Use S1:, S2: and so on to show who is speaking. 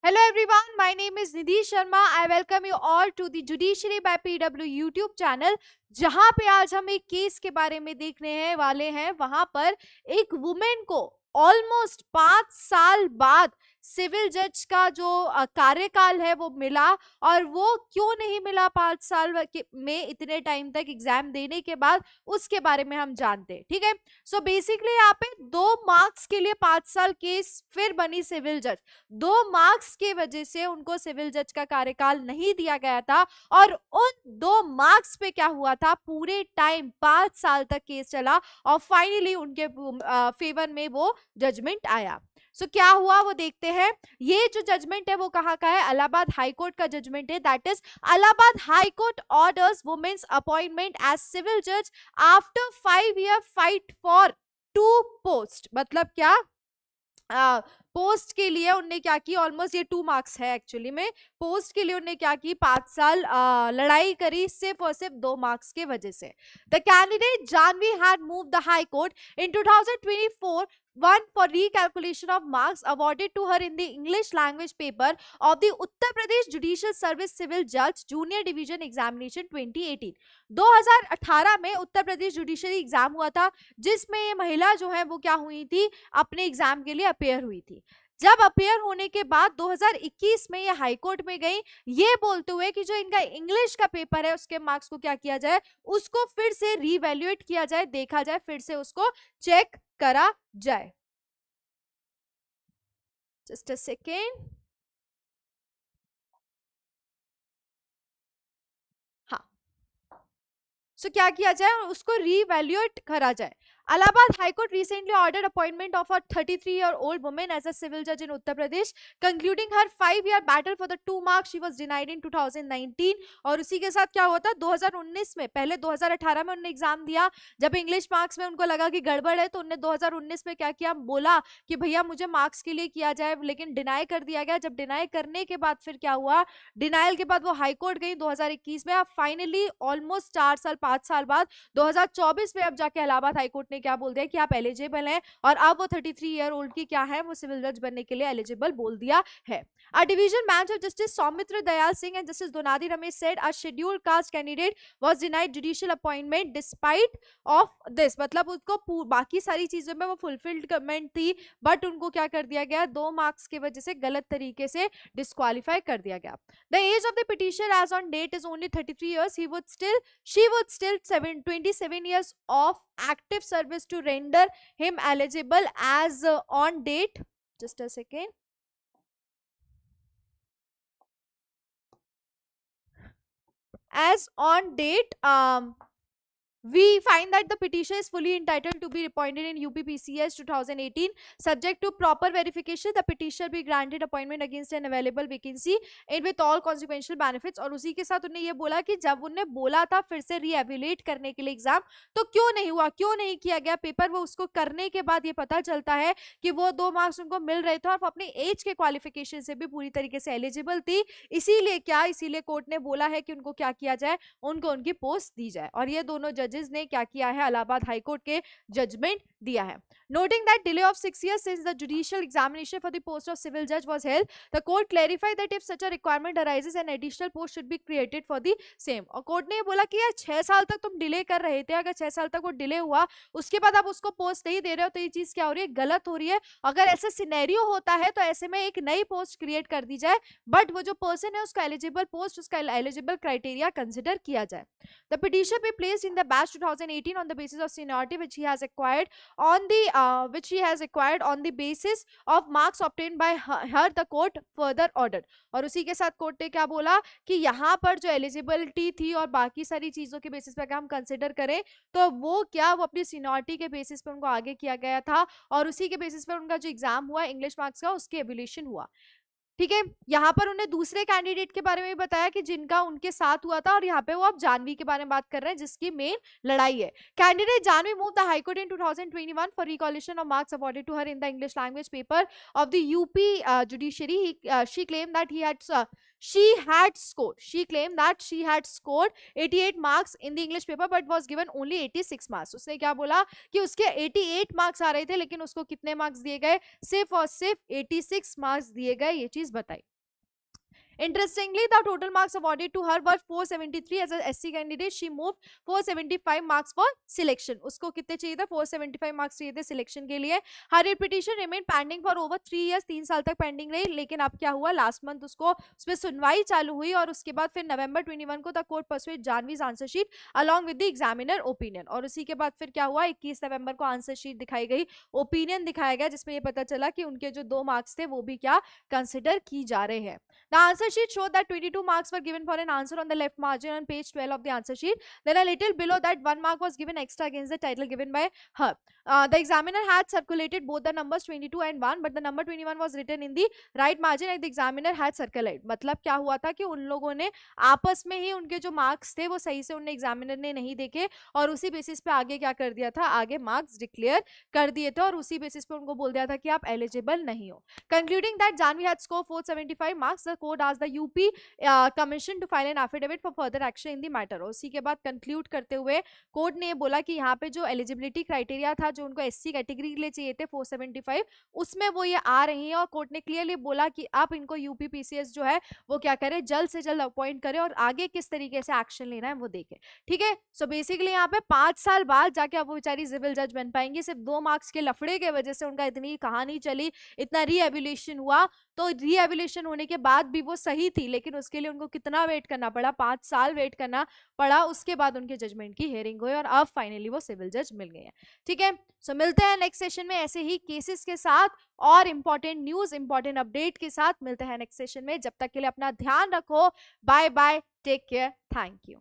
S1: Hello everyone, my name is Nidhi Sharma. I welcome you all to the Judiciary by PW YouTube channel. जहां पे आज हम एक case के बारे में देखने वाले हैं, वहां पर एक वुमेन को ऑलमोस्ट 5 साल बाद सिविल जज का जो कार्यकाल है वो मिला। और वो क्यों नहीं मिला 5 साल में इतने टाइम तक एग्जाम देने के बाद, उसके बारे में हम जानते हैं। ठीक है, सो बेसिकली यहाँ पे 2 मार्क्स के लिए 5 साल केस फिर बनी सिविल जज। 2 मार्क्स की वजह से उनको सिविल जज का कार्यकाल नहीं दिया गया था, और उन 2 मार्क्स पे क्या हुआ था, पूरे टाइम 5 साल तक केस चला और फाइनली उनके फेवर में वो जजमेंट आया। सो क्या हुआ वो देखते हैं। ये जो जजमेंट है वो कहाँ का है, इलाहाबाद हाई कोर्ट का जजमेंट है। That is Allahabad high court orders women's appointment as civil जज after 5 year fight for 2 post. मतलब क्या, पोस्ट के लिए उनने क्या की, ऑलमोस्ट ये 2 मार्क्स है एक्चुअली में। पोस्ट के लिए उनने क्या की, 5 साल लड़ाई करी सिर्फ और सिर्फ 2 मार्क्स के वजह से। The candidate Janhavi had move the high court in 2024 one for recalculation of marks awarded to her in the English language paper of the Uttar Pradesh Judicial Service Civil Judge Junior Division Examination 2018। 2018 में Uttar Pradesh judiciary exam हुआ था, जिसमें ये महिला जो है वो क्या हुई थी, अपने एग्जाम के लिए अपेयर हुई थी। जब अपेयर होने के बाद 2021 में ये हाई कोर्ट में गई, ये बोलते हुए कि जो इनका इंग्लिश का पेपर है उसके मार्क्स को क्या किया जाए, उसको फिर से रीवैल्यूएट किया जाए, देखा जाए, फिर से उसको चेक करा जाए। Just a second. हाँ, सो क्या किया जाए, उसको रीवैल्यूएट करा जाए। Allahabad High Court recently ordered appointment of a 33-year-old woman as a civil judge in Uttar Pradesh, concluding her 5-year battle for the 2 marks she was denied in 2019। और उसी के साथ क्या होता, 2019 में, पहले 2018 में उन्होंने एग्जाम दिया। जब इंग्लिश मार्क्स में उनको लगा कि गड़बड़ है, तो उन्होंने 2019 में क्या किया, बोला कि भैया मुझे मार्क्स के लिए किया जाए, लेकिन डिनाई कर दिया गया। जब डिनाई करने के बाद फिर क्या हुआ, डिनाइल के बाद वो हाई कोर्ट गई 2021 में। अब फाइनली ऑलमोस्ट 4 साल 5 साल बाद 2024 में अब जाके इलाहाबाद हाई कोर्ट ने क्या बोल दिया कि आप एलिजिबल हैं, और अब वो 33-year-old की क्या है, वो सिविल जज बनने के लिए एलिजिबल बोल दिया है। A division bench of Justice Soumitra Dayal Singh and Justice Donadi Ramesh said a scheduled caste candidate was denied judicial appointment despite of this। मतलब उसको बाकी सारी चीजों में वो फुलफिलमेंट थी, बट उनको क्या कर दिया गया, 2 मार्क्स की वजह से गलत तरीके से डिस्क्वालीफाई कर दिया गया। The age of the petitioner as on date is only 33 years। She would still 27 years of active service to render him eligible as on date। Just a second। As on date, we find that the petitioner is fully entitled to be appointed in UPPCS 2018 subject to proper verification। The petitioner be granted appointment against an available vacancy and with all consequential benefits। और उसी के साथ उन्हें ये बोला कि जब उन्हें बोला था फिर से रीएवैल्यूएट करने के लिए एग्जाम, तो क्यों नहीं हुआ, क्यों नहीं किया गया पेपर, वो उसको करने के बाद ये पता चलता है कि वो 2 मार्क्स उनको मिल रहे थे और वो अपने एज के क्वालिफिकेशन से भी पूरी तरीके से एलिजिबल थी। इसीलिए कोर्ट ने बोला है कि उनको क्या किया जाए, उनको उनकी पोस्ट दी जाए। और ये दोनों जजेस ने क्या किया है, इलाहाबाद हाई कोर्ट के जजमेंट दिया है। Noting that delay of 6 years since the judicial examination for the post of civil judge was held, the court clarified that if such a requirement arises an additional post should be created for the same। और court ने बोला कि यार 6 साल तक तुम delay कर रहे थे, अगर 6 साल तक वो डिले हुआ उसके बाद आप उसको पोस्ट नहीं दे रहे हो, तो ये चीज क्या हो रही है, गलत हो रही है। अगर ऐसा सिनेरियो होता है तो ऐसे में एक नई पोस्ट क्रिएट कर दी जाए, बट वो जो पर्सन है उसका एलिजिबल पोस्ट, उसका एलिजिबल क्राइटेरिया कंसिडर किया जाए। The petition be placed in the batch 2018 on the basis of seniority which he has acquired on the basis of marks obtained by her, the court further ordered। और उसी के साथ court ने क्या बोला कि यहाँ पर जो एलिजिबिलिटी थी और बाकी सारी चीजों के बेसिस पर हम कंसिडर करें, तो वो अपनी सीनियरिटी के बेसिस पर उनको आगे किया गया था, और उसी के बेसिस पर उनका जो एग्जाम हुआ इंग्लिश मार्क्स का, उसके एवल्यूशन हुआ। ठीक है, यहाँ पर उन्हें दूसरे कैंडिडेट के बारे में भी बताया कि जिनका उनके साथ हुआ था, और यहाँ पे वो अब जानवी के बारे में बात कर रहे हैं जिसकी मेन लड़ाई है। Candidate Jahnavi move the high court in 2021 for recollection of marks awarded to her in the English language paper of the UP judiciary. She claim that she claimed that she had scored 88 marks in the English paper but was given only 86 marks। उसने क्या बोला कि उसके 88 marks आ रहे थे, लेकिन उसको कितने मार्क्स दिए गए, सिर्फ और सिर्फ 86 मार्क्स दिए गए, ये चीज बताई। Interestingly, the total marks awarded to her were 473 as a SC candidate. She moved 475 marks for selection. उसको कितने चाहिए थे? 475 मार्क्स चाहिए थे सिलेक्शन के लिए. Her petition remained pending for over 3 years. 3 साल तक पेंडिंग रही, लेकिन अब क्या हुआ, लास्ट मंथ उसको उस पर सुनवाई चालू हुई और उसके बाद फिर नवंबर 21 को the court persuade Janvi's answer sheet along with the examiner opinion. और उसी के बाद फिर क्या हुआ, 21 नवंबर को आंसर शीट दिखाई गई, ओपिनियन दिखाया गया, जिसमें ये पता चला कि उनके जो 2 मार्क्स थे वो भी क्या कंसिडर की जा रहे हैं. The answer sheet showed that 22 marks were given for an answer on the left margin on page 12 of the answer sheet. Then a little below that, 1 mark was given extra against the title given by her. The examiner had circulated both the numbers 22 and 1, but the number 21 was written in the right margin and the examiner had circulated. मतलब क्या हुआ था कि उन लोगों ने आपस में ही उनके जो मार्क्स थे वो सही से उन्हें एग्जामिनर ने नहीं देखे और उसी बेसिस पे आगे क्या कर दिया था, आगे मार्क्स डिक्लेयर कर दिए थे और उसी बेसिस पे उनको बोल दिया था कि आप एलिजिबल नहीं हो. Concluding that Janvi had scored 475 marks, the court asked the UP commission to file an affidavit for further action in the matter. और उसी के बाद कंक्लूड करते हुए कोर्ट ने बोला कि यहाँ पे जो एलिजिबिलिटी क्राइटेरिया था जो उनको एससी कैटेगरी के लिए चाहिए थे 475, उसमें वो ये आ रही है और कोर्ट ने क्लियरली बोला कि आप इनको यूपी पीसीएस जो है वो क्या करे, जल्द से जल्द अपॉइंट करे और आगे किस तरीके से एक्शन लेना है वो देखे. ठीक है, सो बेसिकली यहाँ पे 5 साल बाद जाके अब वो बेचारी सिविल जज बन पाएंगी. सिर्फ 2 मार्क्स के लफड़े के वजह से उनका इतनी कहानी चली, इतना रीएवल्यूशन हुआ. तो रीएवल्यूशन होने के बाद भी वो सही थी, लेकिन उसके लिए उनको कितना वेट करना पड़ा, 5 साल वेट करना पड़ा. उसके बाद उनके जजमेंट की हियरिंग हुई और अब फाइनली वो सिविल जज मिल गए हैं. ठीक है, सो मिलते हैं नेक्स्ट सेशन में ऐसे ही केसेस के साथ और इंपॉर्टेंट न्यूज, इंपॉर्टेंट अपडेट के साथ. मिलते हैं नेक्स्ट सेशन में, जब तक के लिए अपना ध्यान रखो. Bye bye, take care, thank you.